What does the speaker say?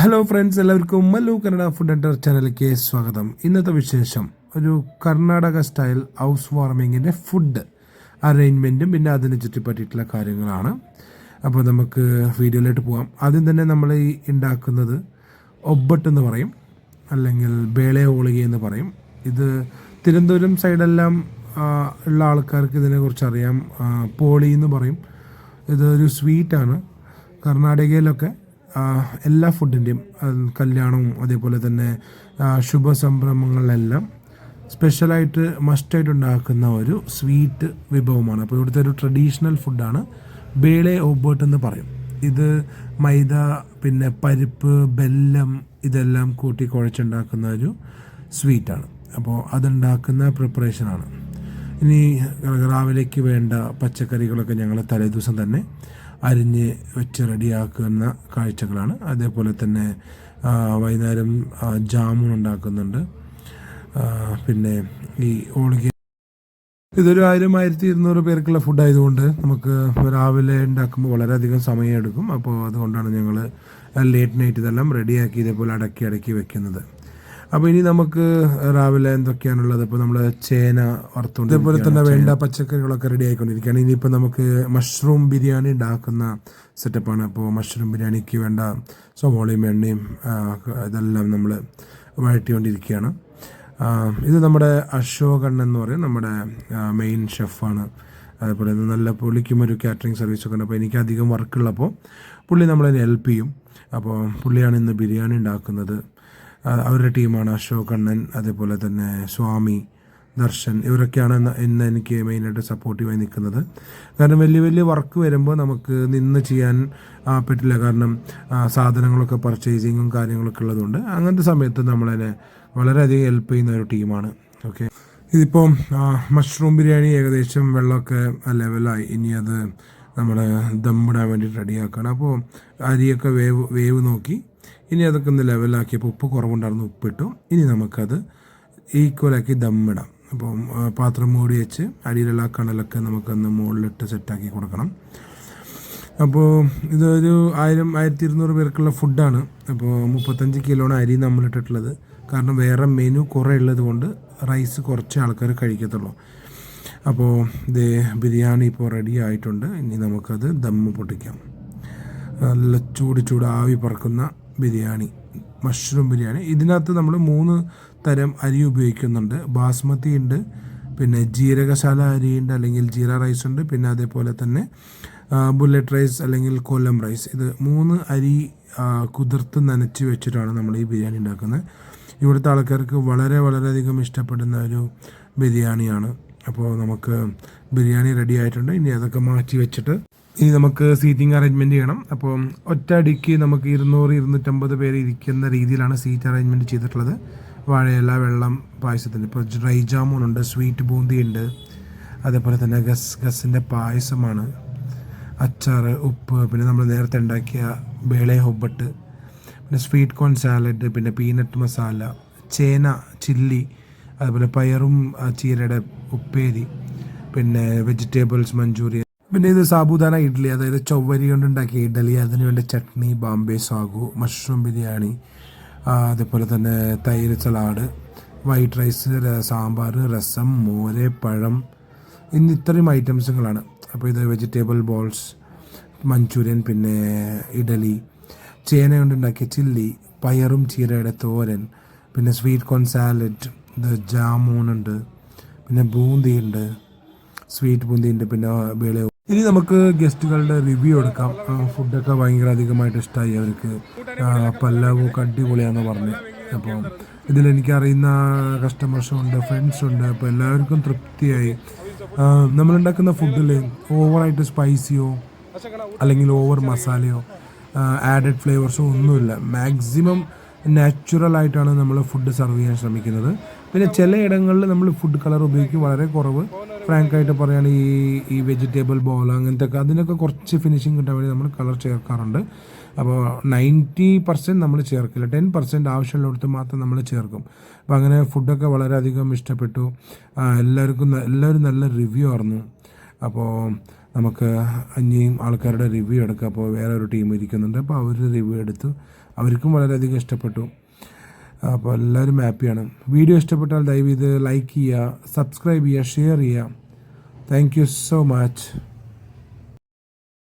Hello friends, എല്ലാവർക്കും Mallu Kannada food and ചാനലിലേക്ക് സ്വാഗതം. ഇന്നത്തെ വിശേഷം ഒരു കർണാടക സ്റ്റൈൽ ഹൗസ് വാർമിങ്ങിൻ്റെ ഫുഡ് അറേഞ്ച്മെൻറ്റും പിന്നെ അതിനെ ചുറ്റിപ്പറ്റിയിട്ടുള്ള കാര്യങ്ങളാണ്. അപ്പോൾ നമുക്ക് വീഡിയോയിലോട്ട് പോകാം. ആദ്യം തന്നെ നമ്മൾ ഈ ഉണ്ടാക്കുന്നത് ഒബ്ബട്ട് എന്ന് പറയും, അല്ലെങ്കിൽ ബേളെ ഹോളിക എന്ന് പറയും. ഇത് തിരുവനന്തപുരം സൈഡെല്ലാം ഉള്ള ആൾക്കാർക്ക് ഇതിനെക്കുറിച്ച് അറിയാം. പോളി എന്ന് പറയും. ഇതൊരു സ്വീറ്റാണ്. കർണാടകയിലൊക്കെ എല്ലാ ഫുഡിൻ്റെയും കല്യാണവും അതേപോലെ തന്നെ ശുഭസംരംഭങ്ങളിലെല്ലാം സ്പെഷ്യലായിട്ട് മസ്റ്റായിട്ട് ഉണ്ടാക്കുന്ന ഒരു സ്വീറ്റ് വിഭവമാണ്. അപ്പോൾ ഇവിടുത്തെ ഒരു ട്രഡീഷണൽ ഫുഡാണ് ബേളെ ഒബ്ബട്ട് എന്ന് പറയും. ഇത് മൈദ പിന്നെ പരിപ്പ് ബെല്ലം ഇതെല്ലാം കൂട്ടി കുഴച്ചുണ്ടാക്കുന്ന ഒരു സ്വീറ്റാണ്. അപ്പോൾ അതുണ്ടാക്കുന്ന പ്രിപ്പറേഷനാണ്. ഇനി രാവിലേക്ക് വേണ്ട പച്ചക്കറികളൊക്കെ ഞങ്ങൾ തലേദിവസം തന്നെ അരിഞ്ഞ് വെച്ച് റെഡിയാക്കുന്ന കാഴ്ചകളാണ്. അതേപോലെ തന്നെ വൈകുന്നേരം ജാമുൻ ഉണ്ടാക്കുന്നുണ്ട്. പിന്നെ ഈ ഹോളിക ഇതൊരു 1000-1200 പേർക്കുള്ള ഫുഡ് ആയതുകൊണ്ട് നമുക്ക് രാവിലെ ഉണ്ടാക്കുമ്പോൾ വളരെയധികം സമയമെടുക്കും. അപ്പോൾ അതുകൊണ്ടാണ് ഞങ്ങൾ ലേറ്റ് നൈറ്റ് ഇതെല്ലാം റെഡിയാക്കി ഇതേപോലെ അടക്കി വെക്കുന്നത്. അപ്പോൾ ഇനി നമുക്ക് രാവിലെ എന്തൊക്കെയാണുള്ളത്? ഇപ്പോൾ നമ്മൾ ചേന വറുത്തുകൊണ്ട് ഇതേപോലെ തന്നെ വേണ്ട പച്ചക്കറികളൊക്കെ റെഡി ആയിക്കൊണ്ടിരിക്കുകയാണ്. ഇനിയിപ്പോൾ നമുക്ക് മഷ്റൂം ബിരിയാണി ഉണ്ടാക്കുന്ന സെറ്റപ്പാണ്. അപ്പോൾ മഷ്റൂം ബിരിയാണിക്ക് വേണ്ട സവോളയും എണ്ണയും ഇതെല്ലാം നമ്മൾ വഴറ്റിക്കൊണ്ടിരിക്കുകയാണ്. ഇത് നമ്മുടെ അശോകണ്ണൻ എന്ന് പറയും, നമ്മുടെ മെയിൻ ഷെഫാണ്. അതേപോലെ നല്ല പുള്ളിക്കും ഒരു കാറ്ററിംഗ് സർവീസൊക്കെ ഉണ്ട്. അപ്പോൾ എനിക്ക് അധികം വർക്കുള്ളപ്പോൾ പുള്ളി നമ്മളതിനെ ഹെൽപ്പ് ചെയ്യും. അപ്പോൾ പുള്ളിയാണ് ഇന്ന് ബിരിയാണി ഉണ്ടാക്കുന്നത്. അവരുടെ ടീമാണ് അശോകണ്ണൻ, അതേപോലെ തന്നെ സ്വാമി, ദർശൻ, ഇവരൊക്കെയാണ് ഇന്ന് എനിക്ക് മെയിനായിട്ട് സപ്പോർട്ടീവായി നിൽക്കുന്നത്. കാരണം വലിയ വർക്ക് വരുമ്പോൾ നമുക്ക് നിന്ന് ചെയ്യാൻ പറ്റില്ല. കാരണം സാധനങ്ങളൊക്കെ പർച്ചേസിങ്ങും കാര്യങ്ങളൊക്കെ ഉള്ളതുകൊണ്ട് അങ്ങനത്തെ സമയത്ത് നമ്മളതിനെ വളരെയധികം ഹെൽപ്പ് ചെയ്യുന്ന ഒരു ടീമാണ്. ഓക്കെ, ഇതിപ്പോൾ മഷ്റൂം ബിരിയാണി ഏകദേശം വെള്ളമൊക്കെ ലെവലായി. ഇനി അത് നമ്മൾ ദമ്മിടാൻ വേണ്ടിയിട്ട് റെഡിയാക്കണം. അപ്പോൾ അരിയൊക്കെ വേവ് നോക്കി ഇനി അതൊക്കെ ഒന്ന് ലെവലാക്കിയപ്പോൾ ഉപ്പ് കുറവുണ്ടായിരുന്നു, ഉപ്പിട്ടു. ഇനി നമുക്കത് ഈക്വലാക്കി ദമ്മിടാം. അപ്പോൾ പാത്രം മൂടി വെച്ച് അടിയിലുള്ള കണലൊക്കെ നമുക്കൊന്ന് മുകളിലിട്ട് സെറ്റാക്കി കൊടുക്കണം. അപ്പോൾ ഇതൊരു 1000-1200 പേർക്കുള്ള ഫുഡാണ്. അപ്പോൾ 35 കിലോണ് അരി നമ്മളിട്ടിട്ടുള്ളത്. കാരണം വേറെ മെനു കുറേ ഉള്ളത് കൊണ്ട് റൈസ് കുറച്ച് ആൾക്കാർ കഴിക്കത്തുള്ളൂ. അപ്പോൾ ഇത് ബിരിയാണി ഇപ്പോൾ റെഡി ആയിട്ടുണ്ട്. ഇനി നമുക്കത് ദമ്മ് പൊട്ടിക്കാം. നല്ല ചൂട് ആവി പറക്കുന്ന ബിരിയാണി, മഷ്റൂം ബിരിയാണി. ഇതിനകത്ത് നമ്മൾ 3 തരം അരി ഉപയോഗിക്കുന്നുണ്ട്. ബാസ്മതി ഉണ്ട്, പിന്നെ ജീരകശാല അരിയുണ്ട് അല്ലെങ്കിൽ ജീര റൈസ് ഉണ്ട്, പിന്നെ അതേപോലെ തന്നെ ബുള്ളറ്റ് റൈസ് അല്ലെങ്കിൽ കൊല്ലം റൈസ്. ഇത് 3 അരി കുതിർത്ത് നനച്ച് വെച്ചിട്ടാണ് നമ്മൾ ഈ ബിരിയാണി ഉണ്ടാക്കുന്നത്. ഇവിടുത്തെ ആൾക്കാർക്ക് വളരെയധികം ഇഷ്ടപ്പെടുന്ന ഒരു ബിരിയാണിയാണ്. അപ്പോൾ നമുക്ക് ബിരിയാണി റെഡി ആയിട്ടുണ്ട്. ഇനി അതൊക്കെ മാറ്റി വെച്ചിട്ട് ഇനി നമുക്ക് സീറ്റിംഗ് അറേഞ്ച്മെൻറ്റ് ചെയ്യണം. അപ്പോൾ ഒറ്റയടിക്ക് നമുക്ക് 200-250 പേര് ഇരിക്കുന്ന രീതിയിലാണ് സീറ്റ് അറേഞ്ച്മെൻറ്റ് ചെയ്തിട്ടുള്ളത്. വാഴയില, വെള്ളം, പായസത്തിന് ഇപ്പോൾ ഡ്രൈ ജാമുൻ ഉണ്ട്, സ്വീറ്റ് ബൂന്തി ഉണ്ട്, അതേപോലെ തന്നെ ഗസിൻ്റെ പായസമാണ്, അച്ചാർ, ഉപ്പ്, പിന്നെ നമ്മൾ നേരത്തെ ഉണ്ടാക്കിയ ബേളെ ഒബ്ബട്ട്, പിന്നെ സ്വീറ്റ് കോൺ സാലഡ്, പിന്നെ പീനട്ട് മസാല, ചേന ചില്ലി, അതുപോലെ പയറും ചീരയുടെ ഉപ്പേരി, പിന്നെ വെജിറ്റബിൾസ് മഞ്ചൂരിയൻ, പിന്നെ ഇത് സാബുദാന ഇഡ്ഡലി, അതായത് ചൊവ്വരി കൊണ്ടുണ്ടാക്കിയ ഇഡ്ഡലി, അതിനുവേണ്ട ചട്നി, ബാംബെ സാഗു, മഷ്റൂം ബിരിയാണി, അതേപോലെ തന്നെ തൈര് സലാഡ്, വൈറ്റ് റൈസ്, സാമ്പാർ, രസം, മോര്, പഴം, ഇന്ന് ഇത്രയും ഐറ്റംസുകളാണ്. അപ്പോൾ ഇത് വെജിറ്റബിൾ ബോൾസ്, മഞ്ചൂരിയൻ, പിന്നെ ഇഡലി, ചേന കൊണ്ടുണ്ടാക്കിയ ചില്ലി, പയറും ചീരയുടെ തോരൻ, പിന്നെ സ്വീറ്റ് കോൺ സാലഡ്, ഇത് ജാമൂനുണ്ട്, പിന്നെ ബൂന്തിയുണ്ട്, സ്വീറ്റ് ബൂന്തിയുണ്ട്, പിന്നെ ബേളെ. ഇനി നമുക്ക് ഗസ്റ്റുകളുടെ റിവ്യൂ എടുക്കാം. ഫുഡൊക്കെ ഭയങ്കര അധികമായിട്ട് ഇഷ്ടമായി അവർക്ക്. പല്ലവൊക്കെ അടിപൊളിയാണെന്ന് പറഞ്ഞു. അപ്പോൾ ഇതിലെനിക്കറിയുന്ന കസ്റ്റമേഴ്സും ഉണ്ട്, ഫ്രണ്ട്സും ഉണ്ട്. അപ്പോൾ എല്ലാവർക്കും തൃപ്തിയായി. നമ്മളുണ്ടാക്കുന്ന ഫുഡിൽ ഓവറായിട്ട് സ്പൈസിയോ അല്ലെങ്കിൽ ഓവർ മസാലയോ ആഡഡ് ഫ്ലേവേഴ്സോ ഒന്നുമില്ല. മാക്സിമം നാച്ചുറലായിട്ടാണ് നമ്മൾ ഫുഡ് സെർവ് ചെയ്യാൻ ശ്രമിക്കുന്നത്. പിന്നെ ചിലയിടങ്ങളിൽ നമ്മൾ ഫുഡ് കളർ ഉപയോഗിക്കും, വളരെ കുറവ്. ഫ്രാങ്കായിട്ട് പറയുകയാണെങ്കിൽ ഈ വെജിറ്റബിൾ ബോൾ അങ്ങനത്തെ അതിനൊക്കെ കുറച്ച് ഫിനിഷിങ് കിട്ടാൻ വേണ്ടി നമ്മൾ കളർ ചേർക്കാറുണ്ട്. അപ്പോൾ 90% നമ്മൾ ചേർക്കില്ല, 10% ആവശ്യമുള്ളിടത്ത് മാത്രം നമ്മൾ ചേർക്കും. അപ്പോൾ അങ്ങനെ ഫുഡൊക്കെ വളരെയധികം ഇഷ്ടപ്പെട്ടു. എല്ലാവരും നല്ല റിവ്യൂ ആയിരുന്നു. അപ്പോൾ നമുക്ക് ഇനിയും ആൾക്കാരുടെ റിവ്യൂ എടുക്കാം. അപ്പോൾ വേറെ ഒരു ടീം ഇരിക്കുന്നുണ്ട്, അപ്പോൾ അവർ റിവ്യൂ എടുത്തു, അവർക്കും വളരെയധികം ഇഷ്ടപ്പെട്ടു. അപ്പോൾ എല്ലാവരും ഹാപ്പിയാണ്. വീഡിയോ ഇഷ്ടപ്പെട്ടാൽ ദയവ് ഇത് ലൈക്ക് ചെയ്യുക, സബ്സ്ക്രൈബ് ചെയ്യുക, ഷെയർ ചെയ്യുക. Thank you so much.